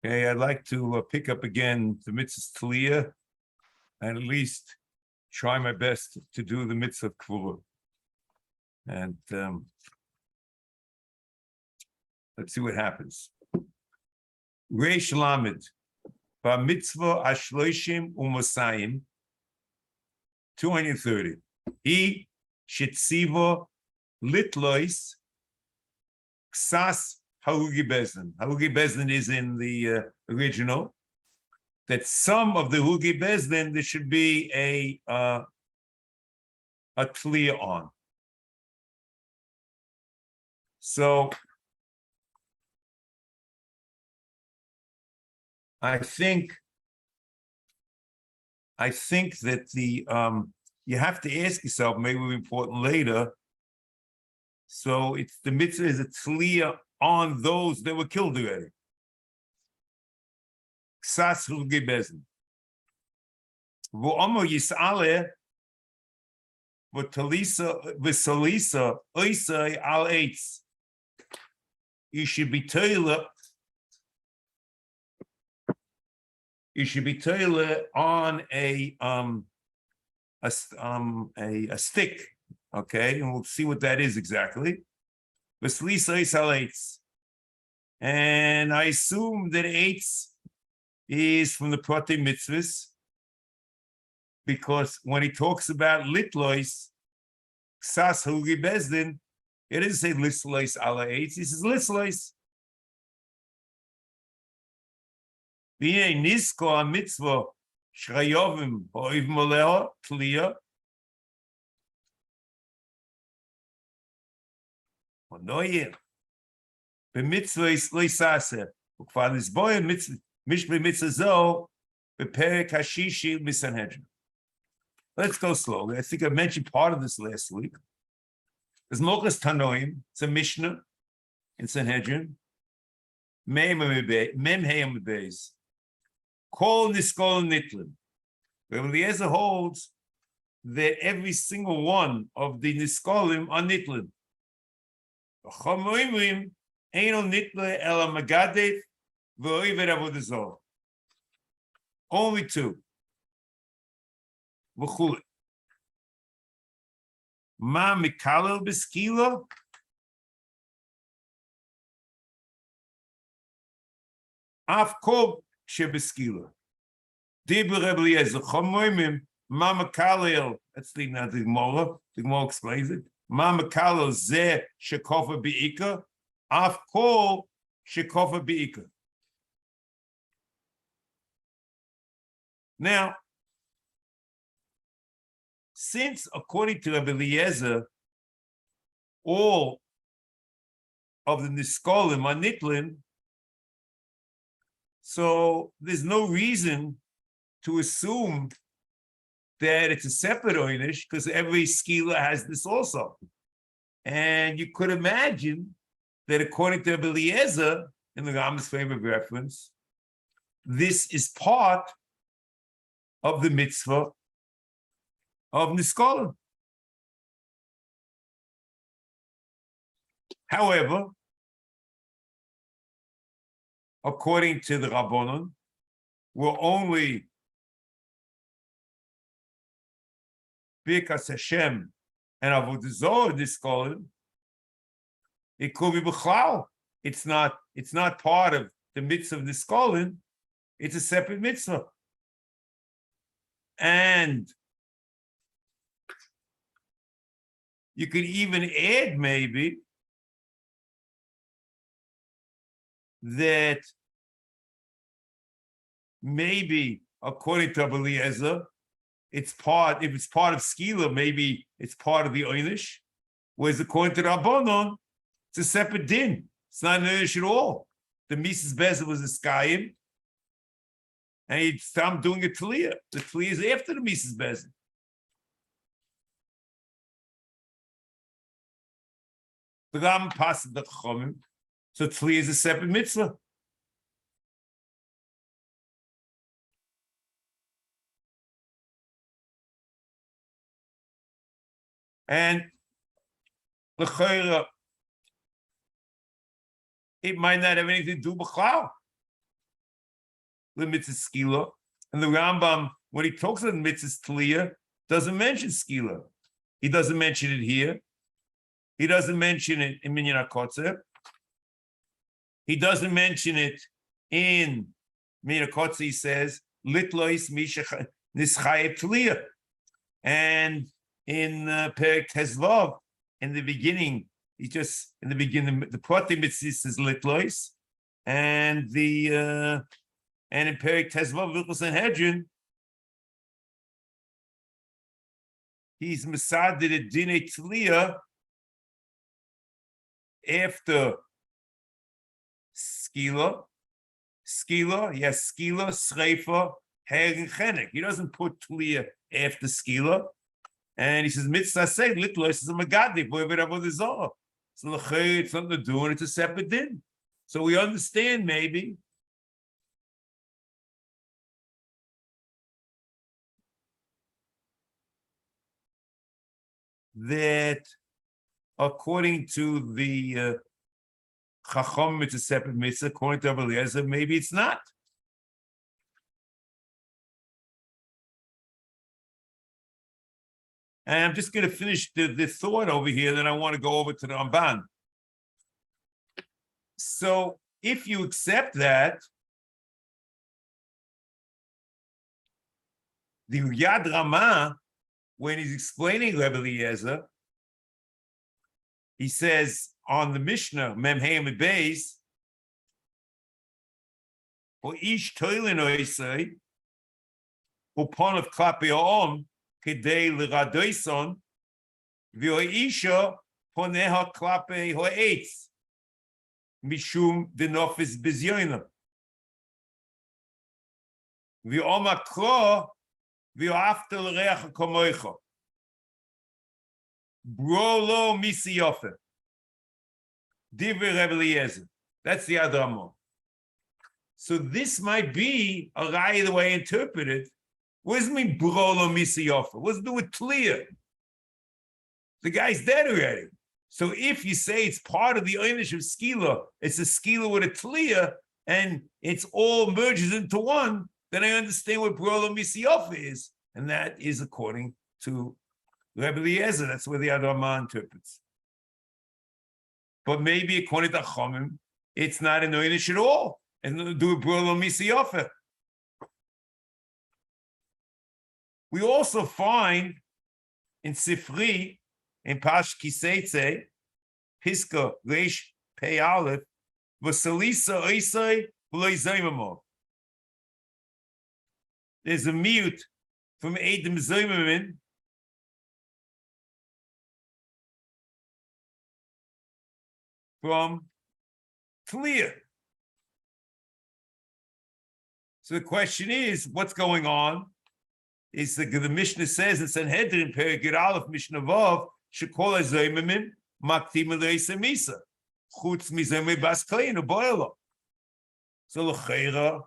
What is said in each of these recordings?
Okay, I'd like to pick up again the mitzvah taliya, and at least try my best to do the mitzvah kvura. And let's see what happens. Reish Lamed, ba mitzvah ashloishim umosayim, 230. He shitziva litlois ksas halugi bezdin. Halugi bezdin is in the original. That some of the halugi bezdin there should be a taliya on. So I think that the you have to ask yourself, maybe it'll be important later. So it's the mitzvah is a taliya on those that were killed already. Ksas halugi bezdin. V'omer yis'aleh v'talisa v'salisa oisai al eitz. You should be taliya. You should be taliya on a stick, okay, and we'll see what that is exactly. And I assume that eitz is from the Prati mitzvahs, because when he talks about litlois, ksas halugi bezdin, it doesn't say litlois ala eitz, he says litlois. V'yei nisko ha-mitzvah shrayovim ha'oivim aleha taliya. Onoye. B'mitzvah is loisaseh. Ukvar nisboya mishpeh mitzvah zo b'perek hashishi misanhedrin. Let's go slowly. I think I mentioned part of this last week. There's Mochas Tanoim. It's a Mishnah in Sanhedrin. Mem Hayam Beis. Kol Niskol Nitlin. Rabbi Eliezer holds that every single one of the Niskolim are Nitlin. Chomoimrim Eino Nitla Ela Magadev V'Oiver Avodazor. Only two. V'chule. Ma Mikalel Beskila. Af Kol Shebeskila. Dibur Rebbe Eliezer Chomoimim Ma Mikalel. Let's leave now the Gemara. The Gemara explains it. Ma Mikalel Zeh Shekofa Be'ika. Af Kol Shekofa Be'ika. Now, since according to Rebbe Eliezer, all of the Niskolim are Nitlin, so there's no reason to assume that it's a separate oynish, because every skila has this also. And you could imagine that according to Rebbe Eliezer, in the Rambam's favorite reference, this is part of the mitzvah of Niskolim. However, according to the Rabbanon, we're only Birkas Hashem and Avodah Zorah Niskolim. It could be B'chlal. It's not part of the mitzvah of Niskolim. It's a separate mitzvah. And you could even add maybe that maybe according to Rebbe Eliezer, if it's part of skila, maybe it's part of the oynish, whereas according to Rabbanon, it's a separate din. It's not an oynish at all. The Mises Bezer was a skayim, and he'd stop doing a taliya. The taliya is after the Mises Bezer. The Rambam passes the Chomim, so taliya is a separate mitzvah. And the it might not have anything to do with Chal. the mitzvah skila. And the Rambam, when he talks about mitzvah taliya, doesn't mention skila. He doesn't mention it here. He doesn't mention it in Minyan HaKotzer. He doesn't mention it in Minyan HaKotzer. He says, Litlois misha nischayev taliya. And in Perek Tezvav, in the beginning, the Prati mitzvah says Litlois, and in Perek Tezvav Vilchos Sanhedrin, he's Mesadid Dine Tliya after Skila, yes, Skila, Schreifa, Heg, and Chenek. He doesn't put Tliya after Skila. And he says, Mitzvah say, Litlois is a Magadi, whatever there's all. So it's nothing to do, and it's a separate din. So we understand maybe that according to the Chacham, it's a separate mitzvah. According to Eliezer, maybe it's not. And I'm just going to finish the thought over here, then I want to go over to the Ramban. So if you accept that, the Yad Ramah, when he's explaining Rebbe Eliezer, he says on the Mishnah, Mem Hayim Beis, or ish toilin oisei, upon of klapi ha'om, kedei l'radoison, v'oisha poneha klapi ha'etz, mishum denofis bizyoina. V'oma kro, v'oafta l'reach ha'komoicha. Brolo misi yofe. Divrei Rebbe Eliezer. That's the Adramah. So this might be a raya the way I interpret it. What does it mean, brolo misi yofe? What's it do with tliya? The guy's dead already. So if you say it's part of the einish of skila, it's a skila with a tliya, and it's all merges into one, then I understand what brolo misi yofe is, and that is according to Rebbe Eliezer. That's where the Adramah interprets. But maybe according to Chomim, it's not an einish at all, and to do a brolo misi yofe. We also find in Sifri, in Pash Kiseitze, Piska Reish Pei Aleph, Vasalisa Oisei V'lo Zoymamo. There's a mute from Edom Zoymamin from Tliya. So the question is, what's going on? Is the Mishnah says in Sanhedrin, Perek Aleph, Mishnah Vav, Shekol HaZoymimim, Maktim L'Eisa Misa, Chutz Mizomei Bas Klein, Boilo. So l'cheira,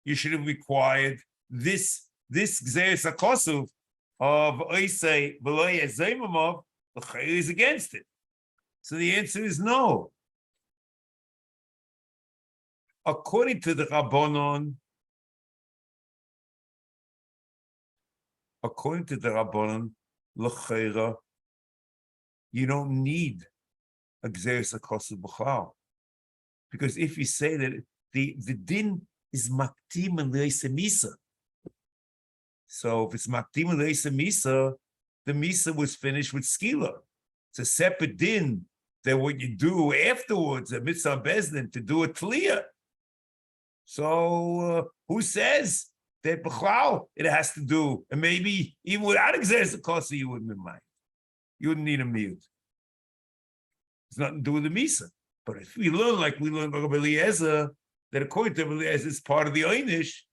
you should have required this Gzeres HaKosuv of Oisei V'lo Zoymimov, l'cheira is against it. So the answer is no. According to the Rabbanon, l'cheira, you don't need a Gzeres HaKosuv b'chlal. Because if you say that the din is maktim and leisa misa, so if it's maktim and leisa misa, the misa was finished with skila. It's a separate din than what you do afterwards, a mitzvah bezdin, to do a tliya. So who says that b'chlal it has to do, and maybe even without Gzeres HaKosuv you wouldn't mind. You wouldn't need a miyut. It's nothing to do with the misa. But if we learn like we learned by Rebbe Eliezer, that according to Rebbe Eliezer is part of the einish,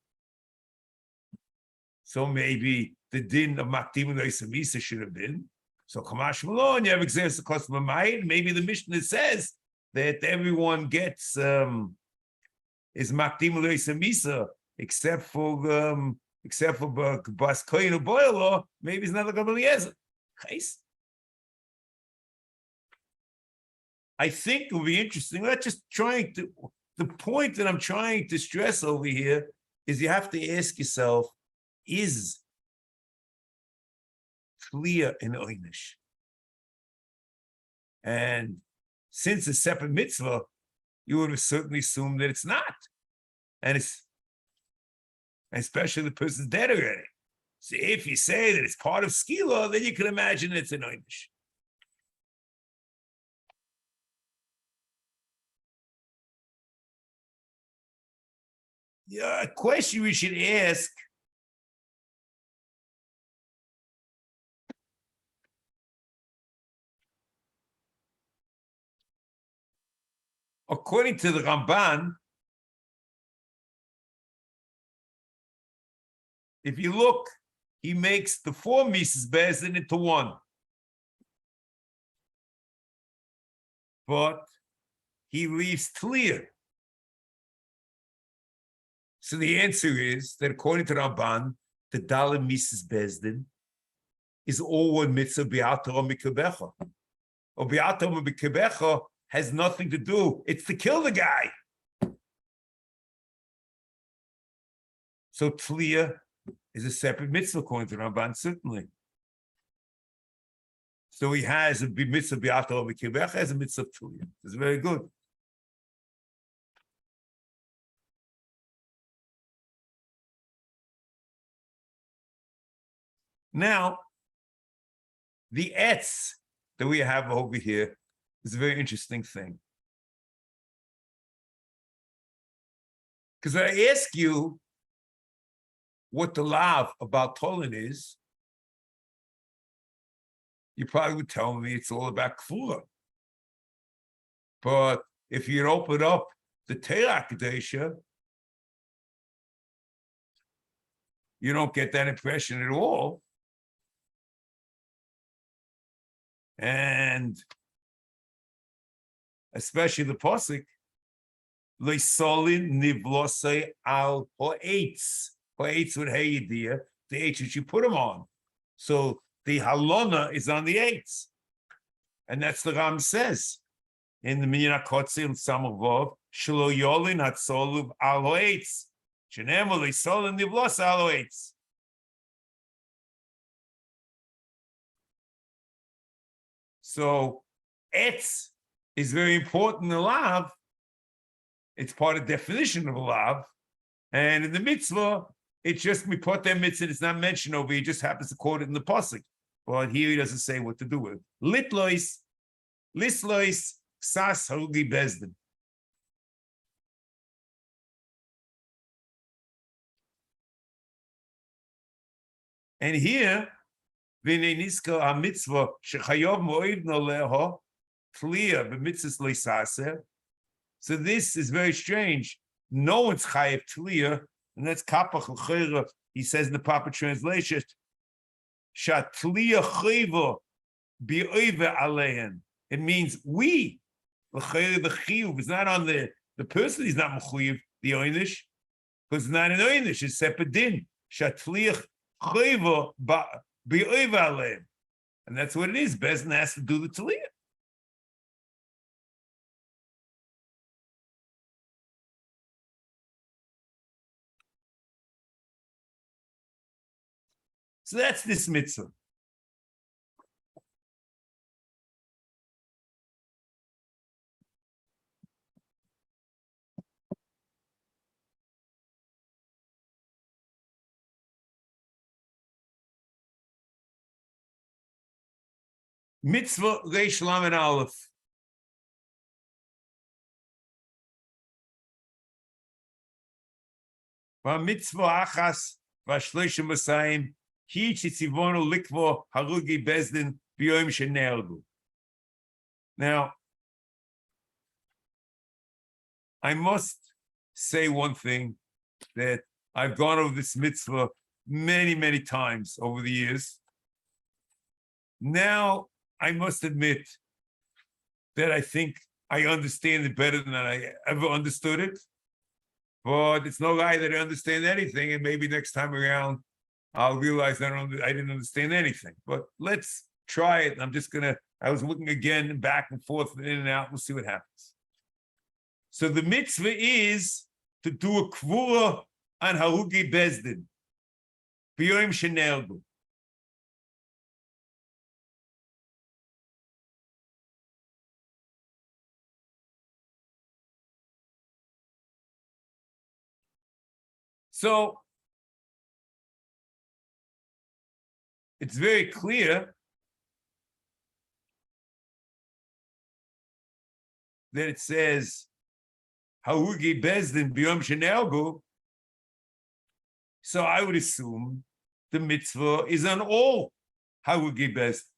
so maybe the din of maktim and leisa misa should have been. So Kamash Malon, you have Gzeres HaKosuv b'mayit. Maybe the Mishnah says that everyone gets is maktim and leisa misa except for Bas Koyin or Boilo. Maybe it's not like Rebbe Eliezer. I think it will be interesting. That's just the point that I'm trying to stress over here is you have to ask yourself, is tliya an oynish? And since it's separate mitzvah, you would have certainly assumed that it's not. And it's, especially the person's dead already. So if you say that it's part of skila, then you can imagine it's an oynish. Yeah, a question we should ask, according to the Ramban, if you look, he makes the 4 Mises Bezdin into 1. But he leaves tliya. So the answer is that according to Ramban, the Dalet Mises Bezdin is all one mitzvah bi'ato or mikabecha. Or bi'ato or mikabecha has nothing to do. It's to kill the guy. So tliya is a separate mitzvah according to Ramban, certainly. So he has a mitzvah bi'ato or mikabecha, has a mitzvah tliya. It's very good. Now, the etz that we have over here is a very interesting thing. Because when I ask you what the lav about Tolin is, you probably would tell me it's all about kfura. But if you open up the Torah Kedusha, you don't get that impression at all. And especially the pasuk, Leisolin nivlosei al ho'etz. Ho'etz with heyidiyah, the H that you put them on. So the halona is on the eitz. And that's the Ram says in the Minyan HaKotzil Samavov, Shlo yolin hatzoluv al ho'etz. Shenemo leisolin nivlosei al ho'etz. So etz is very important in the lav. It's part of the definition of a lav. And in the mitzvah, it's just we put that mitzvah, it's not mentioned over here, it just happens to quote it in the pasuk. But here he doesn't say what to do with it. Litlois, lislois, sas harugi bezdin. And here, v'neiniska ha-mitzvah shechayov moed noleho tliya b'mitzvahs leisaseh. So this is very strange. No one's chayev tliya, and that's kapach l'chayra. He says in the proper translation, shat tliya chayva bi'oive alein. It means we. L'chayra the chiyuv is not on the person. He's not mechuyev the oynish, because it's not an oynish. It's separate din. Shat tliya chayva bi'oive alein, and that's what it is. Bezdin has to do the tliya. So that's this mitzvah. Mitzvah Reish Lamed Aleph. Mitzvah achas v'shloshim masayim hi tzivono likvo harugi bezdin b'yom shenergu. Now, I must say one thing, that I've gone over this mitzvah many, many times over the years. Now, I must admit that I think I understand it better than I ever understood it. But it's no lie that I understand anything, and maybe next time around I'll realize I didn't understand anything. But let's try it. I was looking again back and forth, in and out. We'll see what happens. So the mitzvah is to do a kvura on Harugi Bezdin, Biyom Shenelgu. So it's very clear that it says Harugi Bezdin Biyom Shenelgu. So I would assume the mitzvah is on all Harugi Bezdin,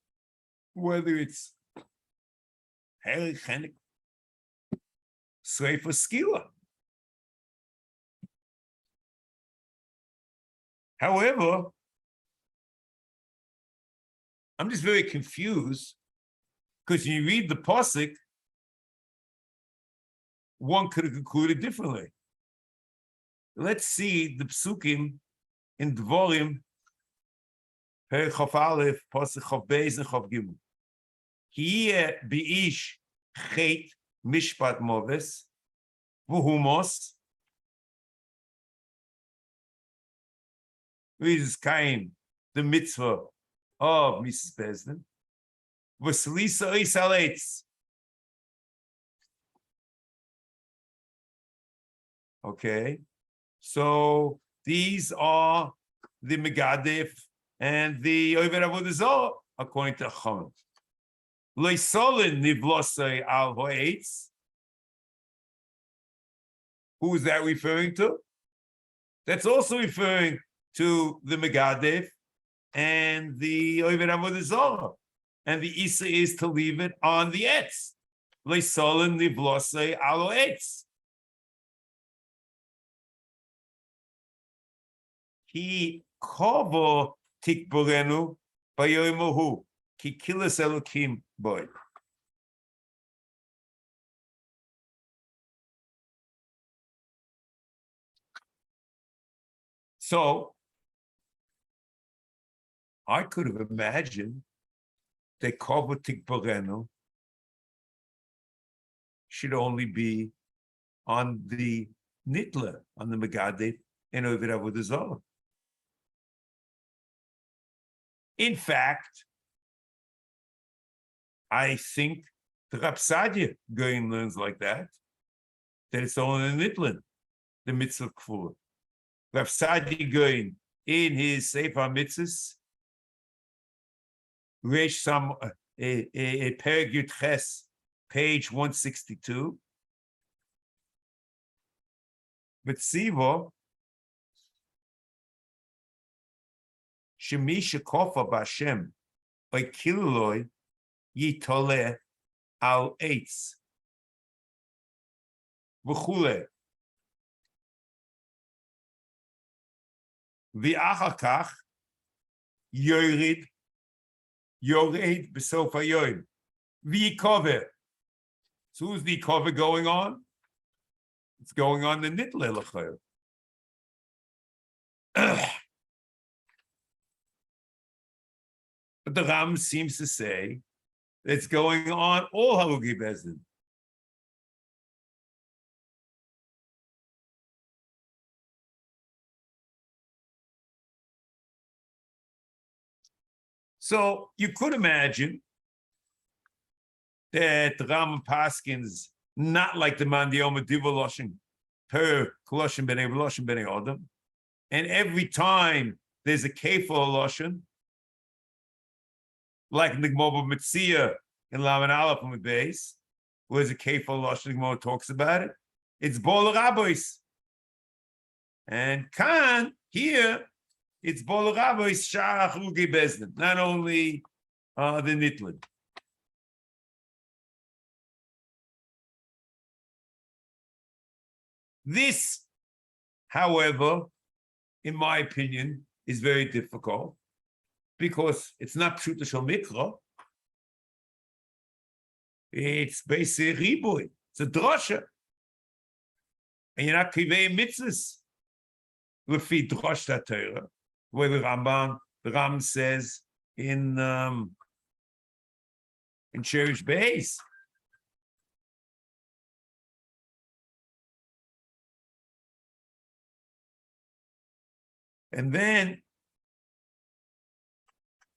whether it's Herich, Chenik, Sefer, Skila. However, I'm just very confused because you read the pasuk, one could have concluded differently. Let's see the psukim in Dvorim, Perek Chof Aleph, pasuk Chof Beis and Chof Gimel. Hiye bi'ish chet mishpat moves v'humos. Is kain the mitzvah of Mrs. Bezdin. V'slisa isaletz. Okay, so these are the Megadif and the Oived Avodah Zarah, according to Chachamim. Leisolin nivlosei al ho'etz. Who is that referring to? That's also referring to the Megadif and the Oived Avodah Zarah. And the Isa is to leave it on the Etz. Leisolin nivlosei al ho'etz. He kovo tikborenu bayomohu ki kilas elokim boy. So I could have imagined that kovo tikborenu should only be on the nitla, on the megadef, and Oived Avodah Zarah. In fact, I think the Rapsadia going learns like that it's only in Nitlin, the mitzvah kfur. Rapsadia going in his Sefer HaMitzvos, Reish Sam Perek Yud Ches, page 162. But Sivo, Shemisha Kofa Bashem, by Kiloi, Yitole al Eitz. V'chule. V'achakach, Yored b'sof hayoyim. V'yikover. So who's the cover going on? It's going on the Nitle L'chayr. But the Ram seems to say it's going on all Harugi Bezdin. So you could imagine that the Ram Paskins not like the Mandioma Divoloshin per Koloshin B'nei Voloshin B'nei Odom, and every time there's a Kefa Loshin, like Nigmoba Mitzia in Laman Aleph on the base, where's a Kefa Loshin, Nigmoba talks about it. It's Bol Rabois. And Khan, here, it's Bol Rabois Shach Rugi Bezdin, not only the Nitlin. This, however, in my opinion, is very difficult because it's not Pshuta Shel Mikra. It's basically Riboy. It's a drosha. And you're not Kivei Mitzvahs. Lefi drosh that Torah, where the Ram says in Cherish Beis. And then,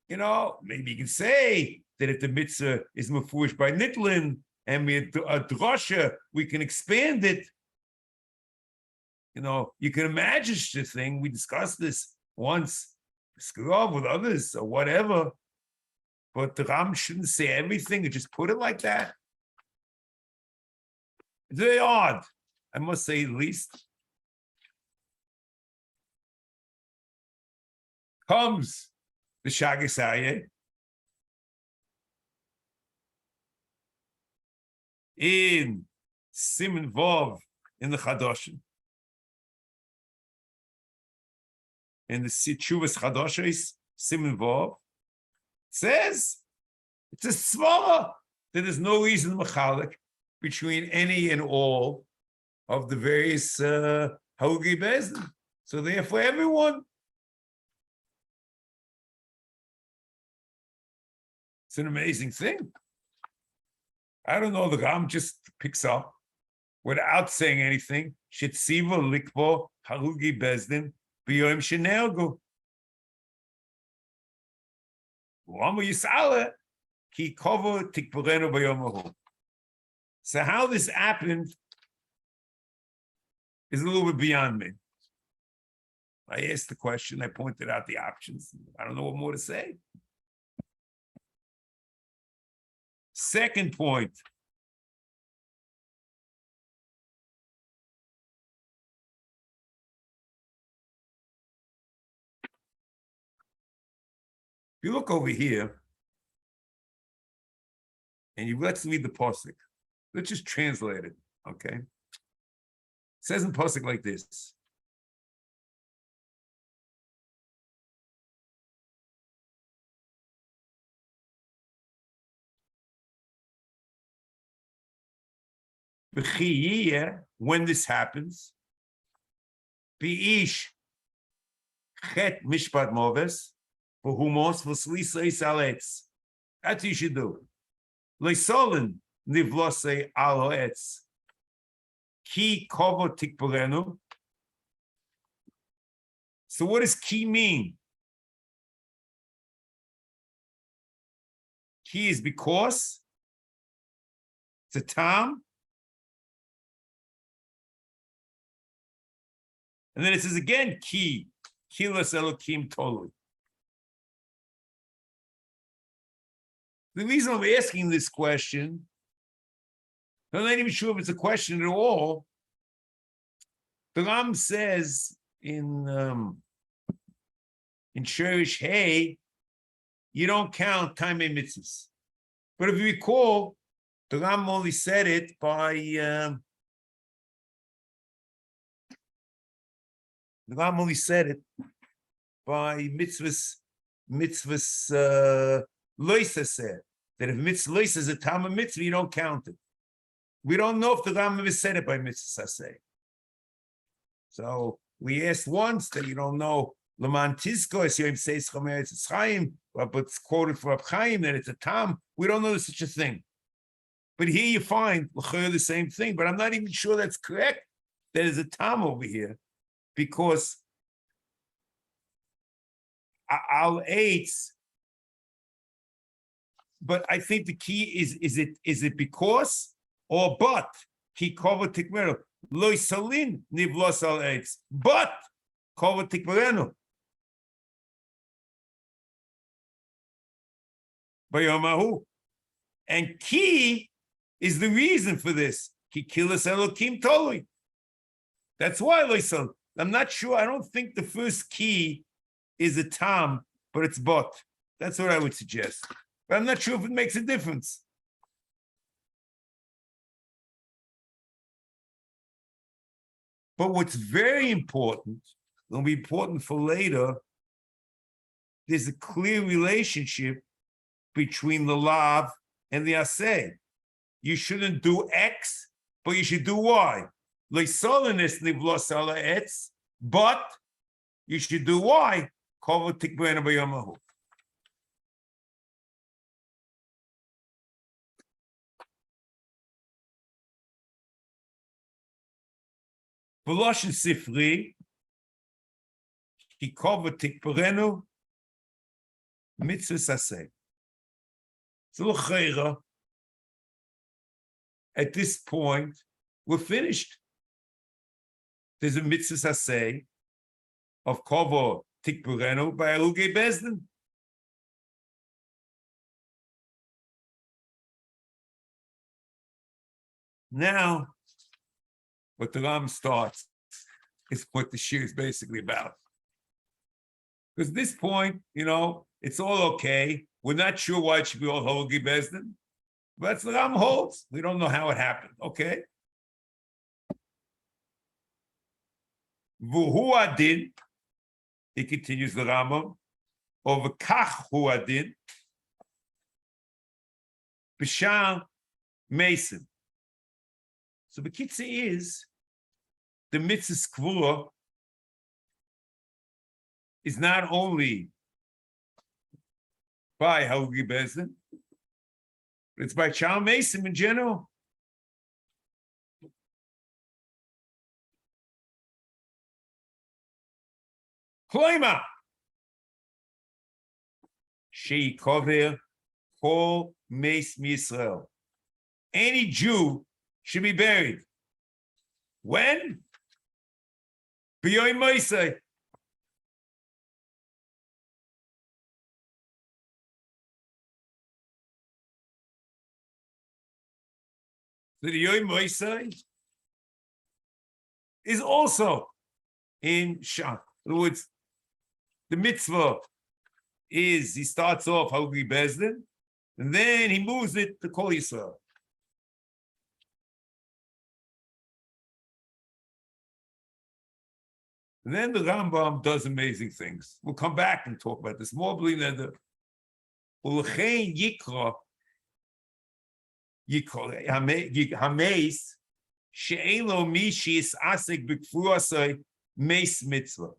maybe you can say that if the mitzvah is mefurish by nitlin and we a drasha, we can expand it. You can imagine the thing. We discussed this once, with others or whatever. But the Ram shouldn't say everything and just put it like that. It's very odd, I must say, at least. Comes the Shagasaya in Siman Vov in the Chadoshim. In the Chuvas Chadoshes, Siman Vov, says it's a svara that there's no reason machalik between any and all of the various Harugi Bezdin. So therefore, everyone. It's an amazing thing. I don't know, the Ram just picks up without saying anything. Shetziva likbo Harugi Bezdin b'yom shenergu. So how this happened is a little bit beyond me. I asked the question, I pointed out the options. I don't know what more to say. Second point. If you look over here, and let's read the pasuk. Let's just translate it, okay? It says in pasuk like this. When this happens, Bi'ish chet mishpat moves, for humos v'slisei saletz. That's what you should do. Leisolin nivlosei aloetz. Ki kovo tikporenu. So what does ki mean? Ki is because. It's a tam. And then it says again, ki, kilas elokim totally. The reason I'm asking this question, I'm not even sure if it's a question at all. The Ram says in Sherish Hay, you don't count time and mitzvahs. But if you recall, the Ram only said it by the Ram only said it by mitzvahs loisa said that if mitzvah loisa is a tam of mitzvah, you don't count it. We don't know if the Ram ever said it by mitzvah aseh. So we asked once that you don't know Laman Tizko as Yom says Chomeretz Chaim, but it's quoted for Chaim that it's a tam. We don't know there's such a thing. But here you find the same thing. But I'm not even sure that's correct. There's a tam over here. Because I'll AIDS, but I think the key is it because or but ki cover tikmero loy salin nivlos al AIDS, but cover tikmerenu bayomahu, and ki is the reason for this. Ki kilas elokim totally. That's why loy salin. I'm not sure. I don't think the first key is a tam, but it's bot. That's what I would suggest. But I'm not sure if it makes a difference. But what's very important, will be important for later, there's a clear relationship between the lav and the aseh. You shouldn't do X, but you should do Y. But you should do Y. V'loshen sifri, kikova tikperenu mitzvahs aseh. So l'cheira, at this point, we're finished. There's a mitzvahs aseh of kova tikperenu by Aruge Bezdin. Now, what the Ram starts is what the Shiur is basically about. Because at this point, it's all okay. We're not sure why it should be all Hogi Bezdin, but that's the Ram holds. We don't know how it happened, okay? Vuhu adin, he continues the Rambam, over kach hu adin, b'shar mason. So the kitza is the mitzvah kvura is not only by Hogi Bezdin, but it's by Shal Mason in general. Kloima Shei Kover Kol Meis Yisrael. Any Jew should be buried. When? B'yoyim Moshe. So the Yom Moshe is also in Shach. In other words, the mitzvah is he starts off Hogi Bezdin, and then he moves it to Kol Yisrael. And then the Rambam does amazing things. We'll come back and talk about this more. Ulchein Yikra Hameis she'elo mishi is asek b'kfuasei meis mitzvah.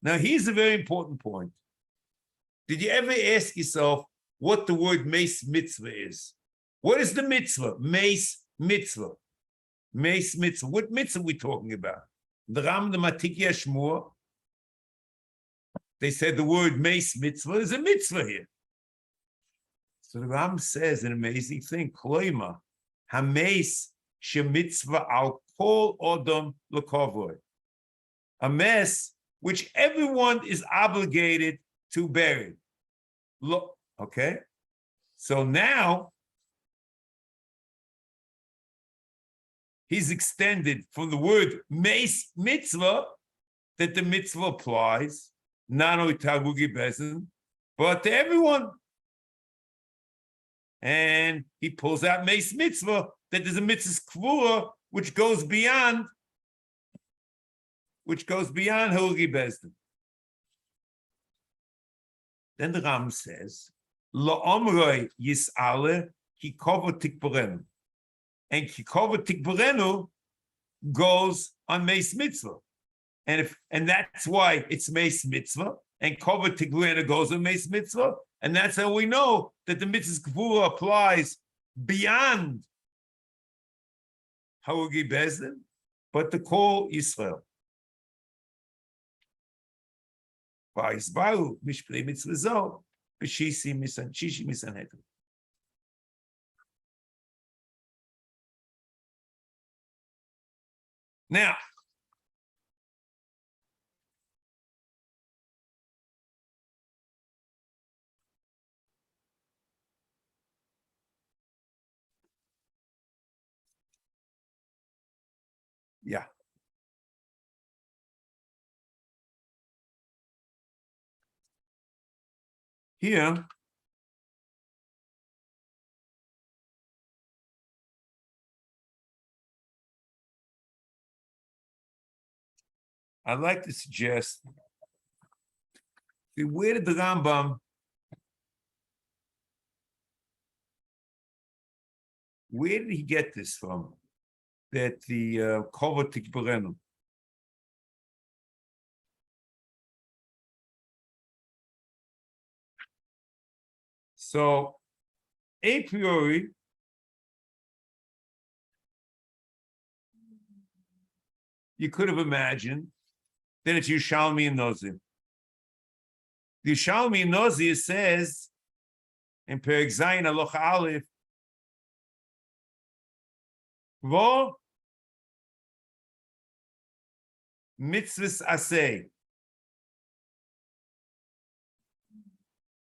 Now here's a very important point. Did you ever ask yourself what the word meis mitzvah is? What is the mitzvah? Meis mitzvah. Meis mitzvah. What mitzvah are we talking about? The Ram, the Matikya Shmur, they said the word meis mitzvah is a mitzvah here. So the Ram says an amazing thing. Kloima, hameis shemitzvah al kol odom lekavod. A mess which everyone is obligated to bury. Look, okay? So now he's extended from the word meis mitzvah that the mitzvah applies, not only to Aruge Bezdin, but to everyone. And he pulls out meis mitzvah that there's a mitzvah kvura which goes beyond Aruge Bezdin. Then the Ram says, La'omroi yis'ale kikova tikborenu. And kikova tikborenu goes on meis mitzvah. And that's why it's meis mitzvah. And kova tikborenu goes on meis mitzvah. And that's how we know that the mitzvah kvura applies beyond Aruge Bezdin, but to Kol Yisrael. Now, yeah. Here, I'd like to suggest, where did the Rambam, where did he get this from? That the Kova Tikborenu. So, a priori, you could have imagined that it's Yerushalmi and Nozim. The Yerushalmi Nozi says in Perek Zayin Halacha Aleph, Vo mitzvahs Aseh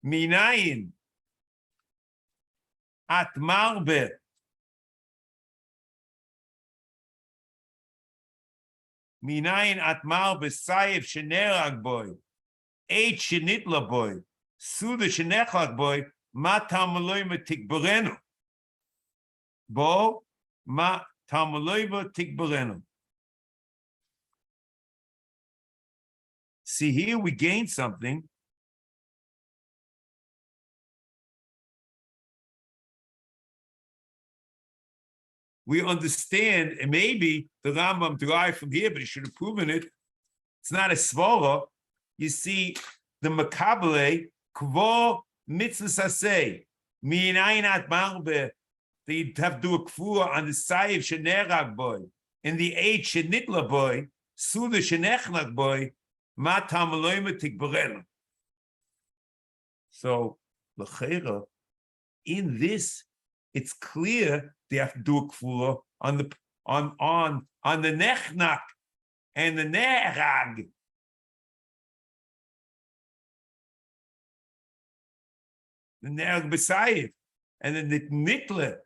minayin at marbe minayin at marbe sayef shenehרג boy eit shenitla boy suda shenechlag boy ma tamaloi tikberenu bo ma tamaloi tikberenu. See, here we gain something. We understand, and maybe the Rambam derived from here, but he should have proven it. It's not a svara. You see, the makabele kvo mitzvah saseh minayin marbe. They have to do a kfua on the sayif shenehרג boy, and the eight shenitla boy, suda shenechnag boy. So, in this, it's clear they have to do a kfula on the nechnak and the ne'erag. The ne'erag b'sayif and then the nitla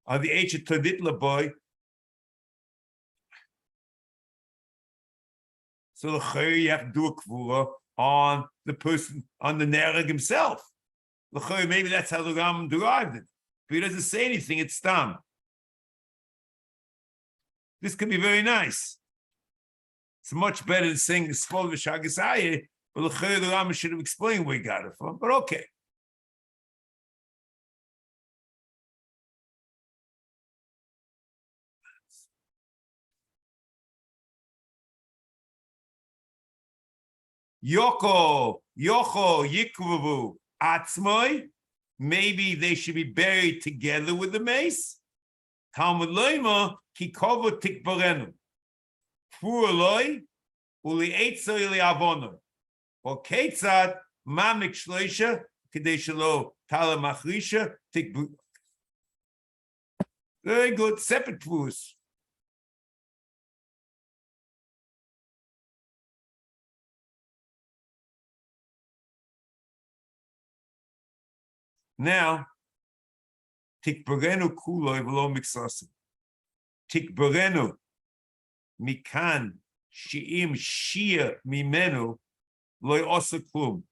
on the ancient nitla boy. So you have to do a kfura on the person, on the Nereg himself. Maybe that's how the Rambam derived it. But he doesn't say anything, it's stam. This could be very nice. It's much better than saying the Svol v'Shagasayeh, but the Rambam should have explained where he got it from, but okay. Yoko, Yikruvu, Atzmoy, maybe they should be buried together with the mace. Talmud Loima, Kikovo Tikbarenu. Furaloi, Uli Eitzo Ili Avono. Or Ketzad, Mamik Shloisha, Kadeshalo, Tala Machrisha, Tikbu. Very good, separate furs. Now, tikberenu kuloi v'lo miksasim. Tikberenu mikan she'im shia mimenu loy osa klum.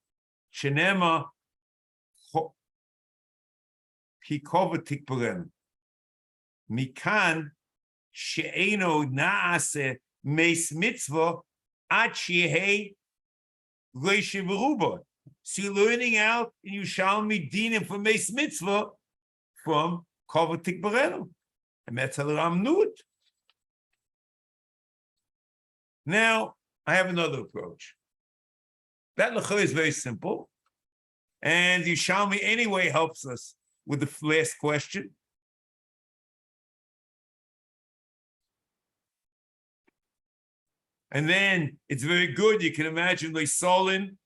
Shenema hikova tikberenu. Mikan she'eno naase meis mitzvah ad shehei loyshe v'ruba. So you're learning out in Yerushalmi Dinim from Meis Mitzvah from Kova Tikberenu. And that's how the Ram knew it. Now, I have another approach. That L'chor is very simple. And Yerushalmi anyway helps us with the last question. And then it's very good. You can imagine the Solin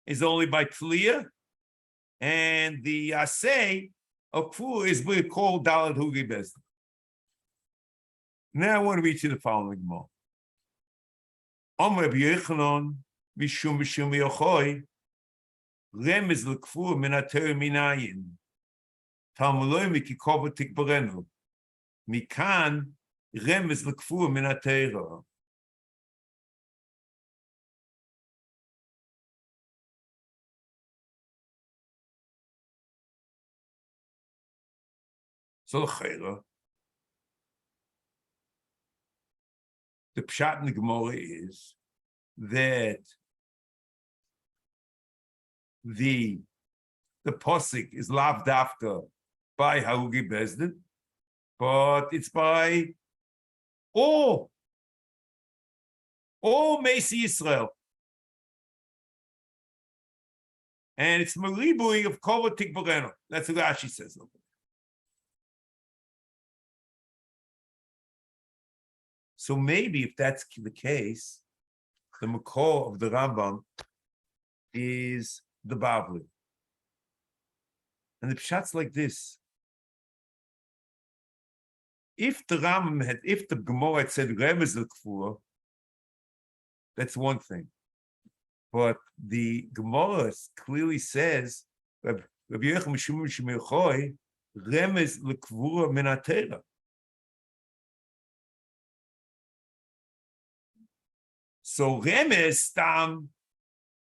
is only by taliya, and the Aseh of Kfur is called Dalet Hugi Bezdin. Now I want to read you the following more. Omer b'Yechanon mishum yochoi remez l'Kfur min haTorah minayin Talmud Loi mikikova tikberenu mikan remez l'Kfur min haTorah. So the pshat in the Gemara is that the posik is lav dafka by Harugi Bezdin, but it's by all Mesi Yisrael. And it's Maribui of Kova Tikberenu. That's what Rashi says. So maybe if that's the case, the makor of the Rambam is the Bavli. And the pshat's like this. If the Gemara had said Remez l'kfura, that's one thing. But the Gemara clearly says, Rabbi Yochanan Mishum Shemechoi, Remez l'kfura min haTorah. So Remez stam,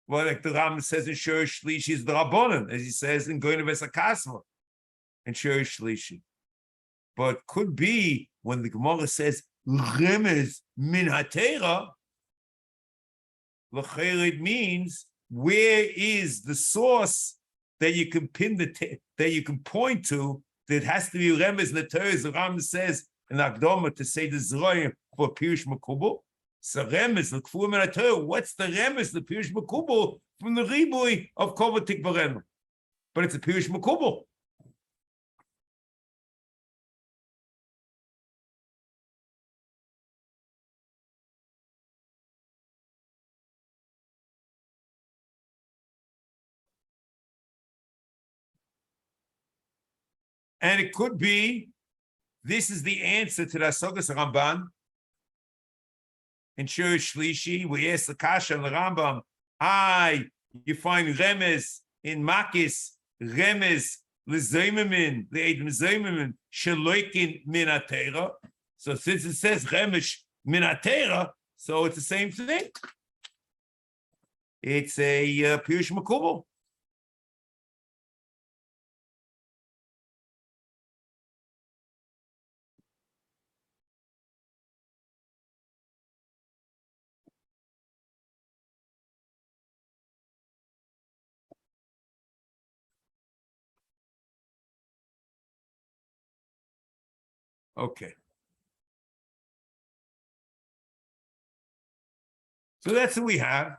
well, like the Rambam says in Shiur Shlishi, is the Rabbanan, as he says in Goyin Ves HaKasma, in Shiur Shlishi. But could be when the Gemara says Remez min haTorah, l'chayr, it means where is the source that you can pin that you can point to that has to be Remez in the Torah. The Rambam says in Akdoma to say the Zroyim for Pirush Makubal. So Remez l'kfura min haTorah. What's the Remez the Pirush Makubal from the Ribui of Kovatik Barenu? But it's a Pirush Makubal. And it could be, this is the answer to the Asogas Ramban. In Shiur Shlishi, we ask the Kasha and the Rambam, you find Remez in Makis, Remez l'Zaymamin, l'Edim Zaymamin, Shaloikin min haTorah. So since it says Remez min haTorah, so it's the same thing. It's a Pirush Makubal. Okay. So that's what we have.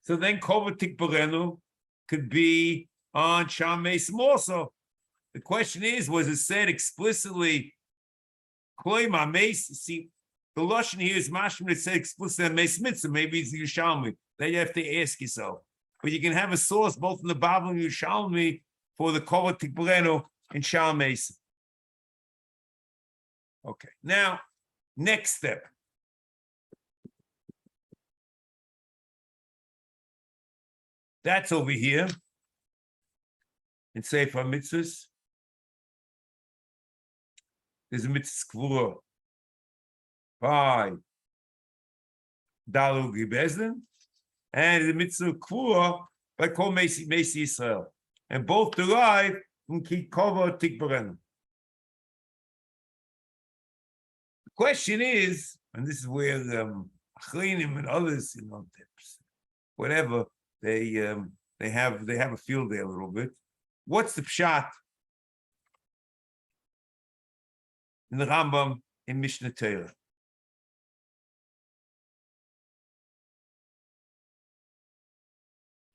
So then Kovatik Barenu could be on Sham Mesim also. The question is, was it said explicitly? Kloima Meis. See, the Lashon here is Mashman. It said explicitly on Meis Mitzvah. Maybe it's Yerushalmi. Then you have to ask yourself. But you can have a source both in the Bible and Yerushalmi for the Kovatik Barenu and Sham Mesim. Okay, now, next step. That's over here in Sefer HaMitzvos. There's a mitzvah kvura by Dalu Gibezin, and the mitzvah kvura by Kol Mesi Yisrael. And both derive from Ki Kova Tikbarenu. Question is, and this is where Achreinim and others, whatever, they have a field day a little bit. What's the pshat in the Rambam in Mishnah Torah?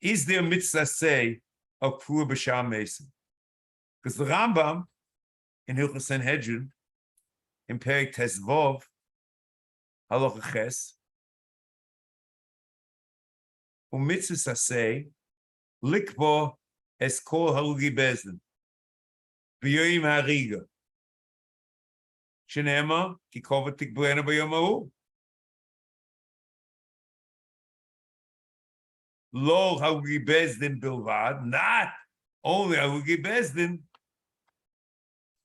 Is there mitzvah say of Pur B'Sham Mesim? Because the Rambam in Hilchos Sanhedrin in Perek Tesvov, Halacha Ches, u'mitzvah say, likbo es kol harugi bezdin, b'yoyim hariga, shenema ki kovat tikbarenu b'yom hahu. Lo harugi bezdin bilvad, not only harugi bezdin,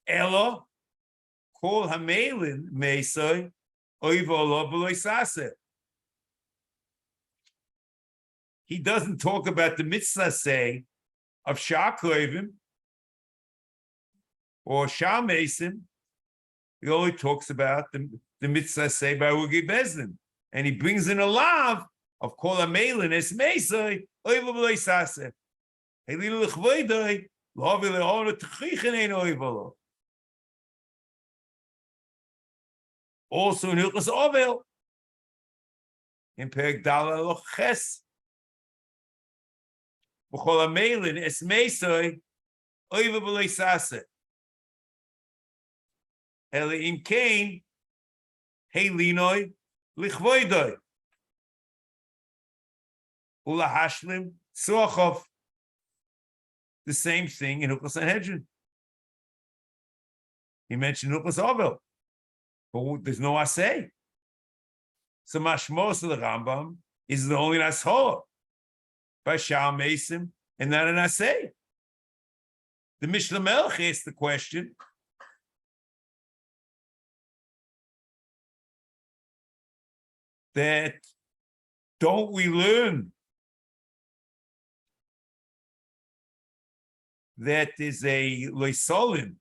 elo kol hamelin meisoi oivolo b'lois Aseh. He doesn't talk about the mitzvah say of Sha'akrovim or Sha'mesim. He only talks about the mitzvah say by Ugi Bezdin. And he brings in a lav of Kol HaMeilin Es Meisoi Oiva B'Lois Aseh. Helilu L'chvoidoi L'hovi Le'onu T'chichen Ein Oivolo. Also in Hilchos Ovel, in Perek Dal Halacha Ches, B'chol HaMeilin Es Meisoi Oiva B'Lois Aseh. Ele im kein Helinoi Lichvoidoi. ulahashlim suachov. The same thing in Hilchos Sanhedrin. He mentioned Hilchos Ovel, but there's no Aseh. So Mashmos of the Rambam is the only Aseh by Shal Mesim and not an Aseh. The Mishnah Melech asked the question, that don't we learn that is a Leisolim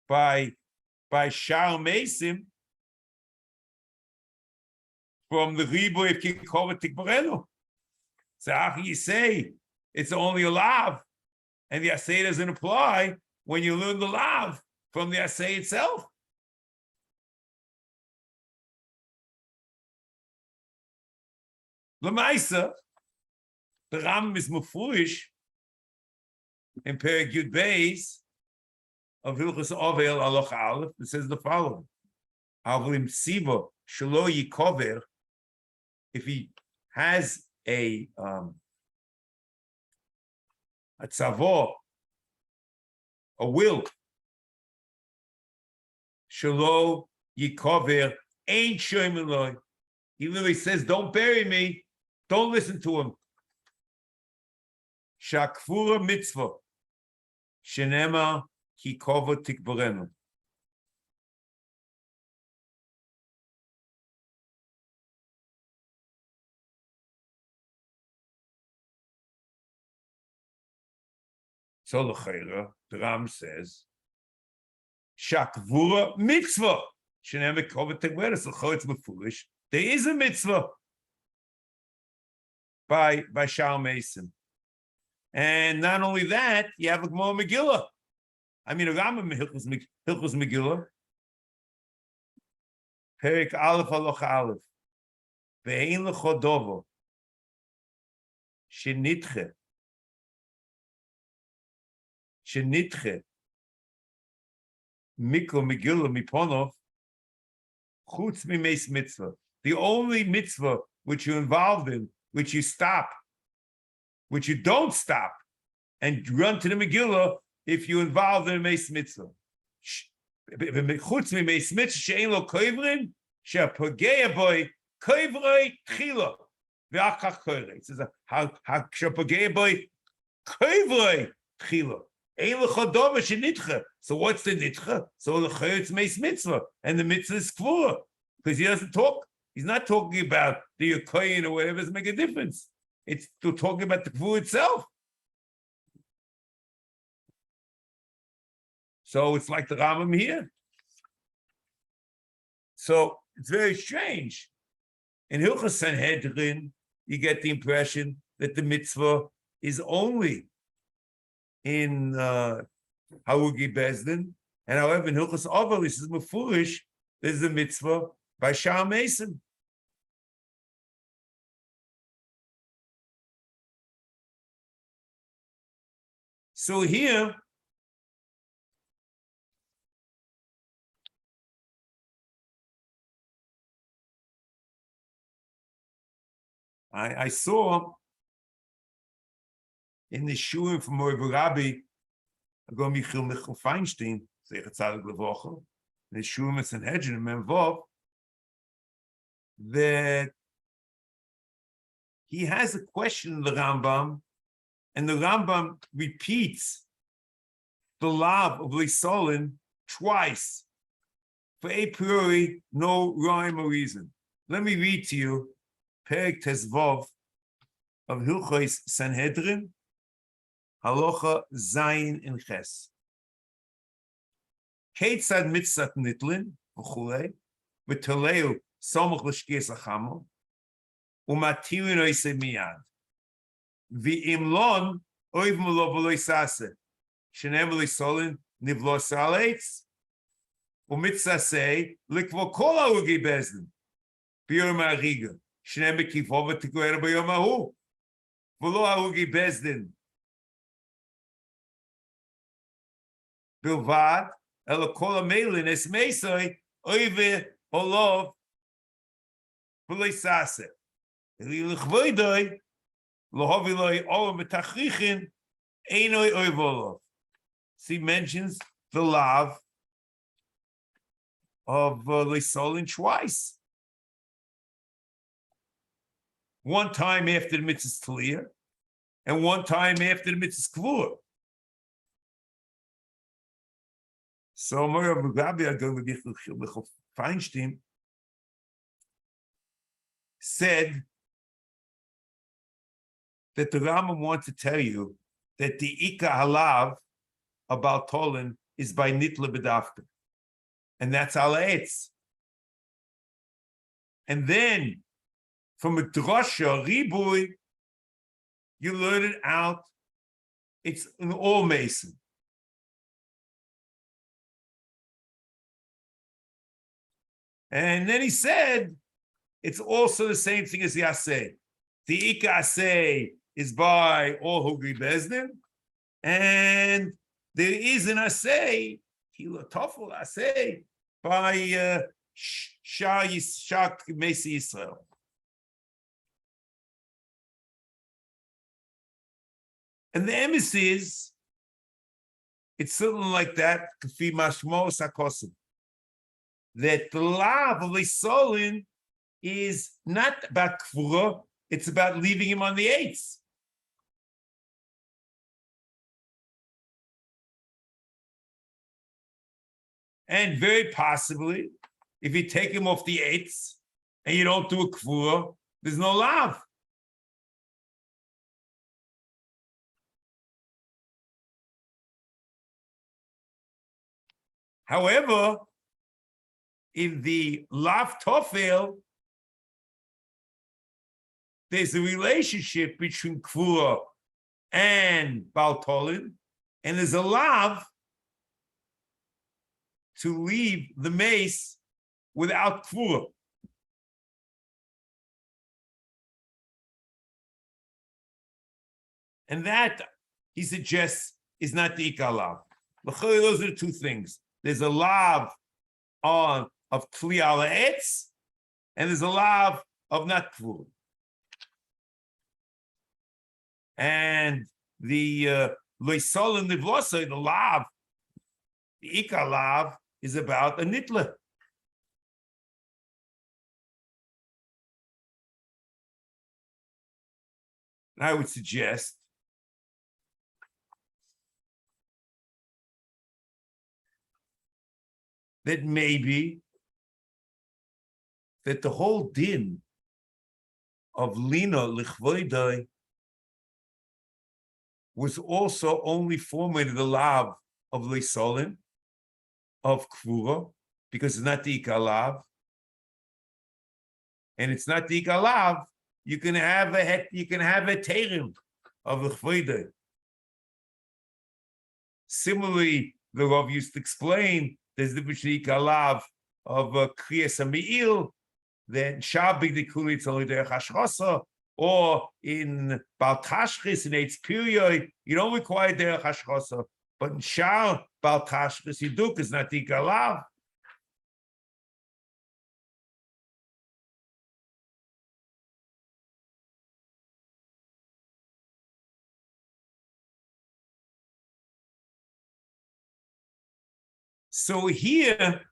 by Shal Mesim from the Riboy of Kikova Tikbarenu? So how can you say it's only a lav and the Aseh doesn't apply when you learn the lav from the Aseh itself? L'maisa, the Rambam is mufurish in Perek Yud Beis of Hilchos Ovel Aloch Aleph. It says the following: Avlim Siva Shelo Yikover. If he has a tzavo, a will, Shelo Yikover ain't shoym eloi. He literally says, "Don't bury me." Don't listen to him. Shakfura mitzvah. Shenema kikova tikbarenu. So l'chayra, the Ram says, Shakvura mitzvah. Shenema kikova tikbarenu. So it's mefulish. There is a mitzvah by Shal Mason. And not only that, you have a Gemara Megillah. I mean, a Rambam Hilchos Megillah. Perek Aleph Aloch Aleph. Ve'ein lechodovo. Shenitche. Mikro Megillah miponov. Chutz mimeis mitzvah. The only mitzvah which you're involved in, which you stop, which you don't stop, and run to the Megillah if you're involved in a Meis Mitzvah. Chutz mi Meis Mitzvah she'ein lo koivrin, she'apogea boi koivroi tchila, ve'achach koirei. It says, she'apogea boi koivroi tchila. Ein lechodova she'nitcha. So what's the nitcha? So l'chayr it's Meis Mitzvah, and the mitzvah is kvura, because he doesn't talk. He's not talking about the Yokoyin or whatever, doesn't make a difference. It's talking about the Kvu itself. So it's like the Rambam here. So it's very strange. In Hilchos Sanhedrin, you get the impression that the mitzvah is only in Harugi Bezdin, and however in Hilchos Ovel, this is Mefurish, there's a mitzvah by Shal Mason. So here, I saw in the Shiur from Rabbi Michal Feinstein, in the Shiur with Sanhedrin and Menvov, that he has a question in the Rambam, and the Rambam repeats the lav of Leisolin twice for a priori no rhyme or reason. Let me read to you Perek Tezvov of Hilchos Sanhedrin, Halacha Zayin in Ches. Ketzad mitzat nitlin v'chulei v'toleu somuch l'shkias achamo u'matirin oisei miyad v'imlon oiv mulo v'lo isase shenem v'lisolin nivlos ha'aleitz u'mitzasei likvo kol ha'ugi bezdin b'yom ha'riga shenem b'kifo v'tikuera b'yom ha'hu v'lo ha'ugi bezdin bilvad ela kol ha'meilin es meisoi oive olov v'lo isase. He mentions the lav of Leisolin twice. One time after the mitzvah's taliya, and one time after the mitzvah's kvur. So Feinstein said that the Rambam wants to tell you that the Ika Halav about Tolin is by Nitla B'dafka. And that's Al Eitz. And then from a drasha, Ribui, you learn it out. It's an all mason. And then he said, it's also the same thing as the Aseh. The Ika Aseh is by all Hugri Bezdin, and there is an Aseh, Kila Tofel Aseh, by Shak Mesi Yisrael. And the emes is, it's something like that, Kafi Mashmo Sakosim, that the lav of Leisolin is not about Kvura, it's about leaving him on the eights. And very possibly, if you take him off the eights and you don't do a Kvura, there's no lav. However, in the lav tofel, there's a relationship between Kvura and Baltolin, and there's a lav to leave the mace without Kvura. And that, he suggests, is not the Ika lav. Those are the two things. There's a lav of tliya la'etz, and there's a lav of not Kvura. And the Leisolin Nivlosai, the lav, the Ika lav, is about a nitla. And I would suggest that maybe that the whole din of Lina Lichvoidai was also only formulated the lav of Leisolin, of Kvura, because it's not the Ika lav, and it's not the Ika lav. You can have a terim of the Chvoidai. Similarly, the Rav used to explain there's the Ika lav of Kriyas HaMe'il, then Shabig the Kulitz Olidei Hashchosa, or in Bal Tashchis in Eitz Period, you don't require Derech Hashchosa, but in Shal Bal Tashchis you do, because not the Ika lav. So here,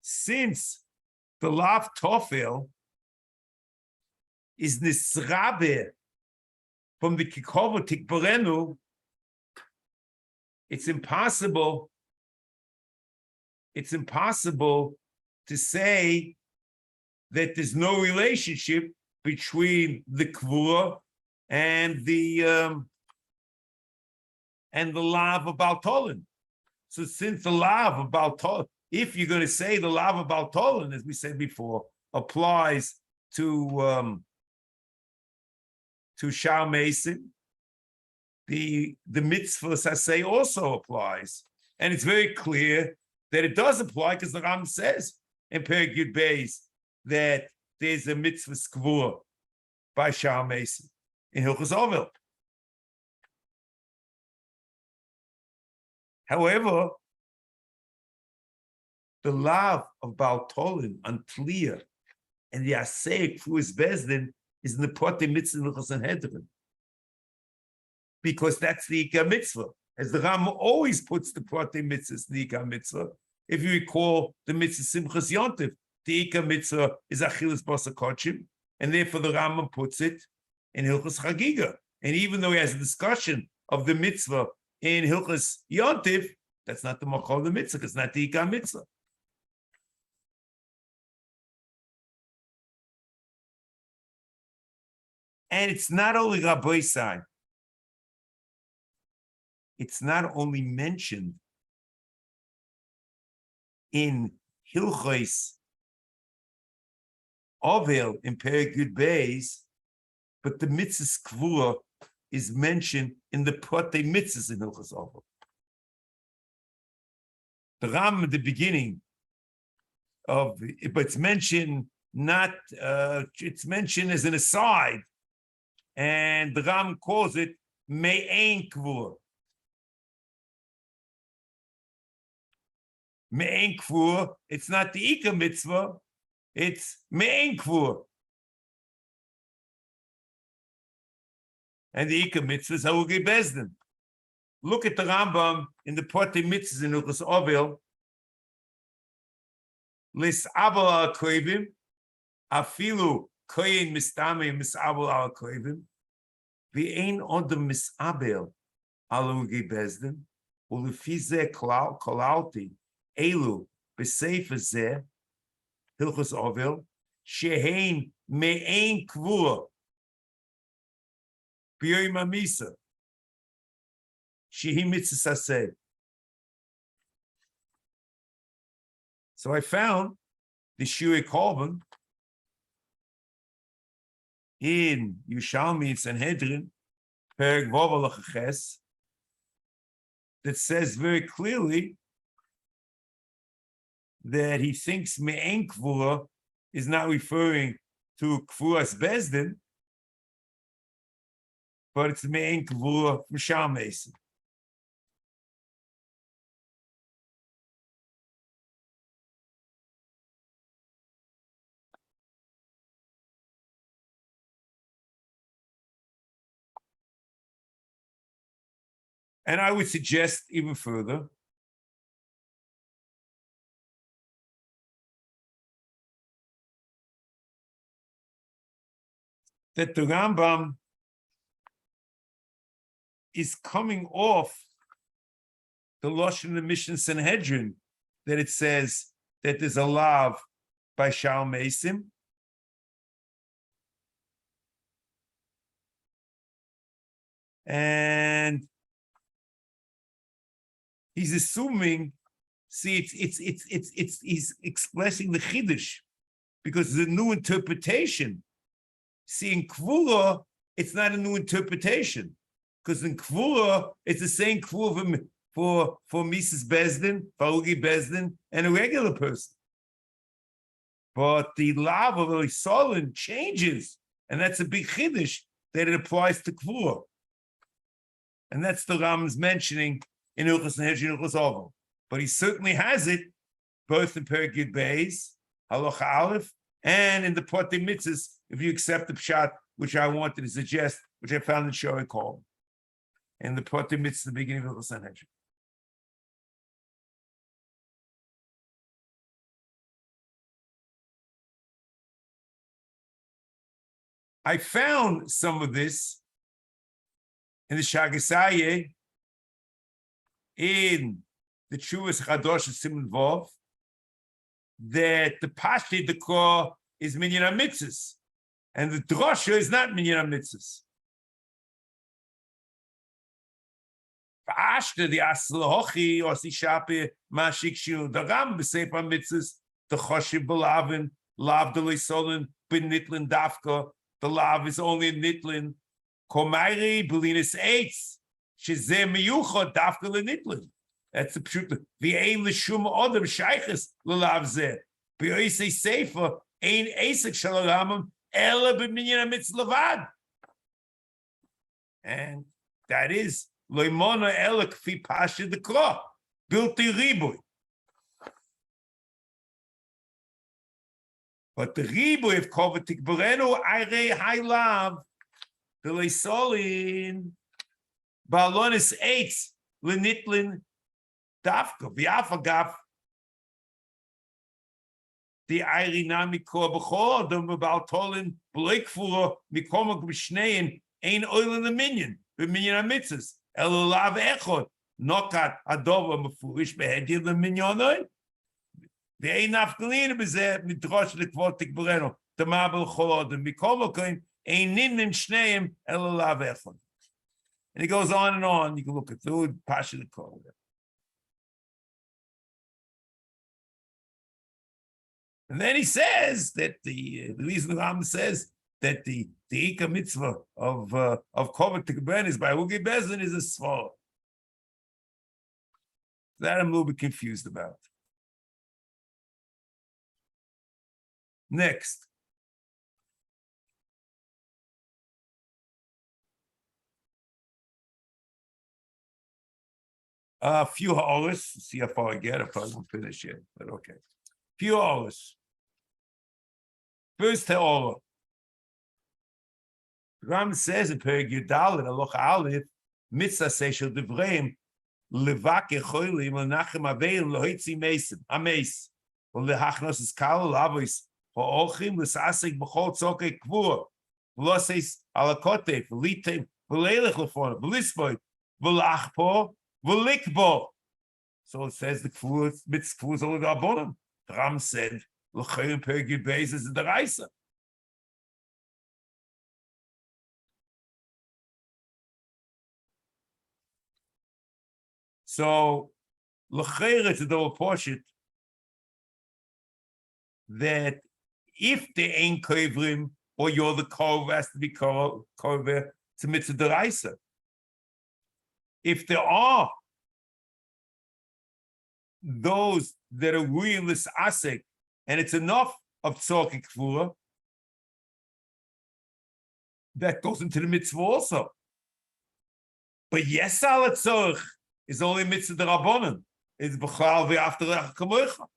since the lav tofel is nisrabe from the kikovo tikborenu, it's impossible to say that there's no relationship between the kvura and the lav of Baltolin. So since the lav of Baltolin, if you're going to say the lav of Baltolin, as we said before, applies to Shal Mason, the mitzvahs Aseh also applies. And it's very clear that it does apply because the Ram says in Perek Yud Beis that there's a mitzvah skvur by Shal Mason in Hilchos Ovel. However, the love of Baltolin on Tliya and the Aseh through his Bezdin is in the Protei Mitzvah and Hedron. Because that's the Ikar Mitzvah. As the Ram always puts the Protei Mitzvah in the Ikar Mitzvah. If you recall the Mitzvah Simchas Yontif, the Ikar Mitzvah is Achilas Basa Kochim, and therefore the Rambam puts it in Hilchas Chagiga. And even though he has a discussion of the mitzvah in Hilchas Yontif, that's not the Makom of the mitzvah, it's not the Ikar Mitzvah. And it's not only Rabbi Sai. It's not only mentioned in Hilchos Ovel in Perek Yud Beis, but the mitzvah Kvua is mentioned in the Protei Mitzvahs in Hilchos Ovel. The Ram at the beginning of, but it's mentioned not, it's mentioned as an aside, and the Ram calls it Me'ein Kvua. Me'ein Kvua, it's not the Ikar Mitzvah, it's Me'ein Kvua. And the Ikar Mitzvah is Ha'ugei Bezdin. Look at the Rambam in the Protei Mitzvahs in Hilchos Ovel. Lis abel al koivim, afilu koyin mistame misabel al koivim, v'ein odem misabel al ha'ugei Bezdin, u'lefi zeh kolalti elu b'sefer zeh Hilchos Ovel, shehein me'ein kvua b'yoyim ha'misa. Shehi mitzvah Aseh. So I found the Shiur Korban in Yerushalmi and Sanhedrin, Perek Vav Ches, that says very clearly that he thinks Me'ein Kvura is not referring to Kvuras Bezdin, but it's Me'ein Kvura from Shal Mason. And I would suggest even further that the Rambam is coming off the Lashon of the Mishnah Sanhedrin, that it says that there's a lav by Shal Mesim. And he's assuming, see, he's expressing the Chiddush because it's a new interpretation. See, in Kvura, it's not a new interpretation because in Kvura, it's the same Kvura for Mrs. Bezdin, Ha'ugei Bezdin, and a regular person. But the lav of the Solon changes, and that's a big Chiddush that it applies to Kvura. And that's the Ram's mentioning in Hilchos Sanhedrin, Hilchos Ovel. But he certainly has it both in Perek Yud Beis, Halacha Aleph, and in the Protei Mitzvahs, if you accept the pshat, which I wanted to suggest, which I found in Shiur Korban, in the Protei Mitzvahs, the beginning of Hilchos Sanhedrin. I found some of this in the Shagasayeh, in the Chuvas Chadosh Siman Vov, that the Pashti Dekor is Minyan HaMitzvos, and the Drosha is not Minyan HaMitzvos. Ashta the Aslahochi or Sishape Mashik Shiur the Ram B'Sefer HaMitzvos the Choshev B'Lavin Lav D'Lei Solin Ben Nitlin Dafka the Lav is only in Nitlin Komairi B'Linis Eitz Shezeh Miyuchot Dafka LeNitlin. That's the pshuta. V'ein l'shum odem shayches l'lav zeh. B'yoisei Sefer ein esek shel haramim ela b'minyan hamitzvah levad. And that is loimona ela k'fi pasha dekra bilti riboy. But the ribu of kovet tikberenu, I high love, the leisolin, balonis eitz, lenitlin, dafka, viafagaf, the Irina Mikor Bechor, the Mabaltolin, Blakefur, Mikomok Bishnein, Ain Oil in the Minion, the Minion Amitzes, Elulav Echot, Nokat Adova Mafurish Behedir the Minionoi. The Ain Afgalina Bezet, Mitrosh Likvotik Bereno, the Mabel Chor, the Mikomokin, Ain Ninim Shneim, Elulav Echot. And it goes on and on. You can look at the Pasha the Kor. And then he says that the reason the Ram says that the Ika mitzvah of Kovet Tikben is by Ugi Bezin is a Svar. That I'm a little bit confused about. Next. A few hours. See how far I get. I probably won't finish yet, but okay. Few hours. First Te'ora. The Ram says in Perek Yudal in Aloch Aleph, Mitzvah Seishel Devreim, Levake Choylim, Lenachem Aveim, Lohitzi Mesim, Ames, Lehachnos Eskal, Lavois, Ho'ochim, Lesasek, Bechol Tzokei Kvur, Veloses Alakotef, Velitem, Velelech Lefon, Velisboy, Velachpo, Velikbo. So it says the Kvur, Mitzvah is all the Abonim. The Ram said, L'chayim Perek Yud Beis is the Raisa. So, l'chayre to the portion that if they ain't kovrim or you're the kov has to be kover, it's a mitzvah deraisa. If there are those that are realist asek and it's enough of tzorki kfura, that goes into the mitzvah also. But yes, al tzorch is only mitzvah derabonim. It's b'chlal v'after lecha kamoicha.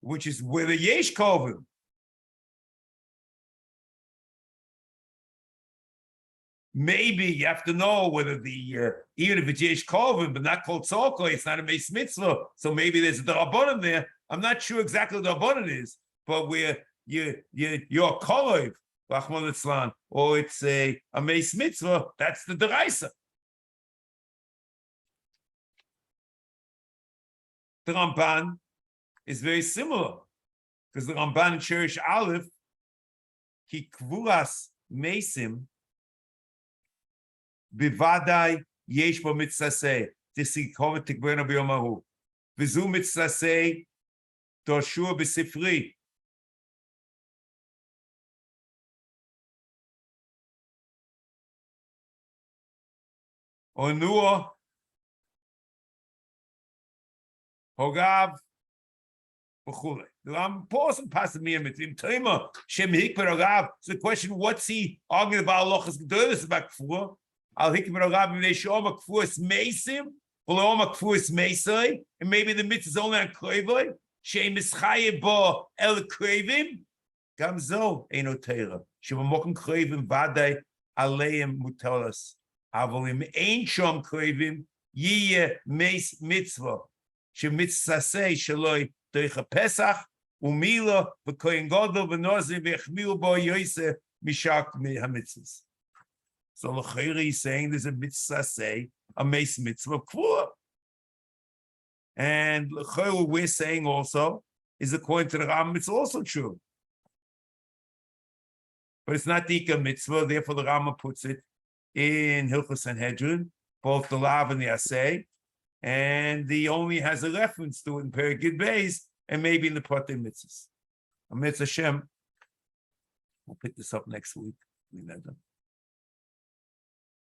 Which is where the yesh kovim. Maybe you have to know whether the even if it's yesh kovim, but not called tzorko, it's not a meis mitzvah. So maybe there's a derabonim there. I'm not sure exactly what the derabonim is, but where you're kolov. Or it's a meis mitzvah, that's the deraisa. The Ramban is very similar because the Ramban in Shirish Aleph, he kvuras meisim bivadai yesh bo mitzaseh tisikovet tikberno biyomahu v'zu mitzaseh doshur b'sifri. Or nur hogav b'chule. I'm pausing past me and between Toima Shem Hikmer Hogav. So the question: what's he arguing about? Lochas Gedolos about Kfur? Al Hikmer Hogav B'nei She'oma Kfuras Meisim, V'le'oma Kfuras Meisai, and maybe the mitzvah is only on Krevoi. She'em Mischaye Bo El Krevim. Gamzo Eino Teira. She'v'mokum Krevim Vadei Aleim Mutolas. Avolim ein shom krevim yiye meis mitzvah shemitzvah say shaloi doicha pesach umila v'koyin gadol v'nozim v'echmiu bo yoyse mishak hamitzvos. So l'chayri is saying there's a mitzvah say a meis mitzvah kvua, and l'chayri we're saying also is according to the Ram it's also true, but it's not the mitzvah. Therefore, the Rama puts it in Hilchos Sanhedrin, both the Lav and the Aseh, and he only has a reference to it in Perek Yud Beis, and maybe in the Protei Mitzvahs. Amitzvah Hashem, we'll pick this up next week.